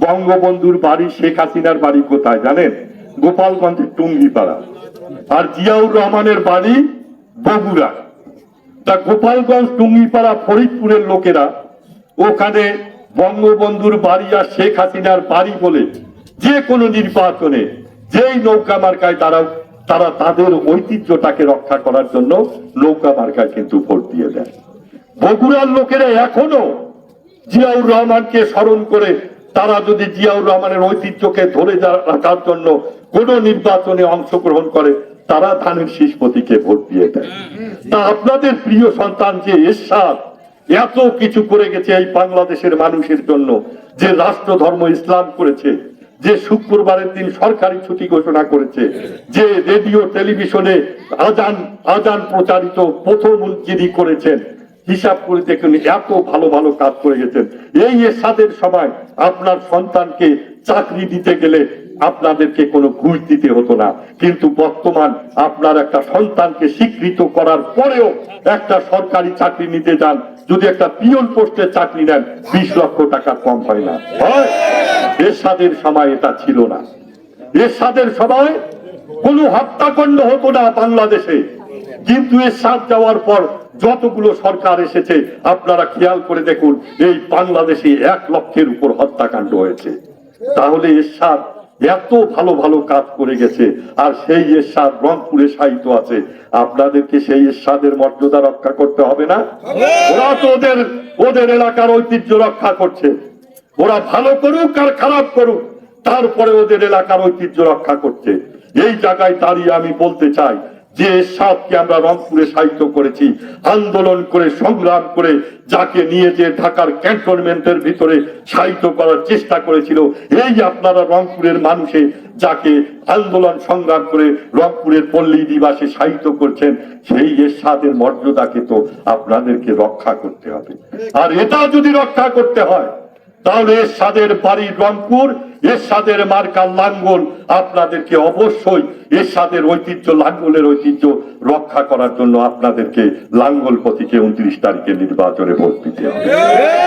বঙ্গবন্ধুর বাড়ি, শেখ হাসিনার বাড়ি কোথায় জানেন? গোপালগঞ্জের টুঙ্গিপাড়া। আর জিয়াউর রহমানের বাড়ি বগুড়া। তা গোপালগঞ্জ, টুঙ্গিপাড়া, ফরিদপুরের লোকেরা ওখানে বঙ্গবন্ধুর বাড়ি আর শেখ হাসিনার বাড়ি বলে যে কোনো নির্বাচনে যেই নৌকা মার্কায় তারা তাদের ঐতিহ্যটাকে রক্ষা করার জন্য নৌকা মার্কায় কিন্তু ভোট দিয়ে দেয়। বগুড়ার লোকেরা এখনো জিয়াউর রহমানকে স্মরণ করে তারা যদি জিয়াউর রহমানের ঐতিহ্যকে ধরে রাখার জন্য কোন নির্বাচনে অংশগ্রহণ করে, তারা ধানের শীষ প্রতীকে ভোট দিয়ে দেয়। তা আপনাদের প্রিয় সন্তান যে এরশাদ এত কিছু করে গেছে এই বাংলাদেশের মানুষের জন্য, যে রাষ্ট্র ধর্ম ইসলাম করেছে, যে শুক্রবারের দিন সরকারি ছুটি ঘোষণা করেছে, যে রেডিও টেলিভিশনে আজান প্রচারিত প্রথম যিনি করেছেন, হিসাব করে দেখুন এত ভালো ভালো কাজ করে গেছেন। এই এরশাদের সময় আপনার সন্তানকে চাকরি দিতে গেলে আপনাদেরকে কোনো ঘুষ দিতে হতো না, কিন্তু বর্তমান আপনার একটা সন্তানকে স্বীকৃত করার পরেও একটা সরকারি চাকরি নিতে যান, যদি একটা পিয়ন পোস্টে চাকরি নেন 20 লক্ষ টাকা কম হয় না। এরশাদের সময় এটা ছিল না। এরশাদের সময় কোনো হত্যাকাণ্ড হতো না বাংলাদেশে, কিন্তু এরশাদ যাওয়ার পর যতগুলো সরকার এসেছে আপনারা খেয়াল করে দেখুন এই বাংলাদেশে 1 লক্ষের উপর হত্যাকাণ্ড হয়েছে। তাহলে এরশাদ এত ভালো ভালো কাজ করে গেছে, আর সেই এরশাদ রংপুরে সাহিত্য আছে। আপনাদেরকে সেই এরশাদের মর্যাদা রক্ষা করতে হবে না? ওরা তো ওদের এলাকার ঐতিহ্য রক্ষা করছে। ওরা ভালো করুক আর খারাপ করুক, তারপরে ওদের এলাকার ঐতিহ্য রক্ষা করছে। এই জায়গায় দাঁড়িয়ে আমি বলতে চাই যে এরশাদকে আমরা রংপুরে সাহিত্য করেছি, আন্দোলন করে সংগ্রাম করে যাকে নিয়ে যে ঢাকার ক্যান্টনমেন্টের ভিতরে সাহিত্য করার চেষ্টা করেছিল, এই আপনারা রংপুরের মানুষে যাকে আন্দোলন সংগ্রাম করে রংপুরের পল্লী নিবাসে সাহিত্য করছেন, সেই এরশাদের মর্যাদাকে তো আপনাদেরকে রক্ষা করতে হবে। আর এটা যদি রক্ষা করতে হয় তাহলে এরশাদের বাড়ি রংপুর, এরশাদের মার্কা লাঙ্গল, আপনাদেরকে অবশ্যই এরশাদের ঐতিহ্য, লাঙ্গলের ঐতিহ্য রক্ষা করার জন্য আপনাদেরকে লাঙ্গল প্রতীকে 29 তারিখে নির্বাচনে ভোট দিতে হবে।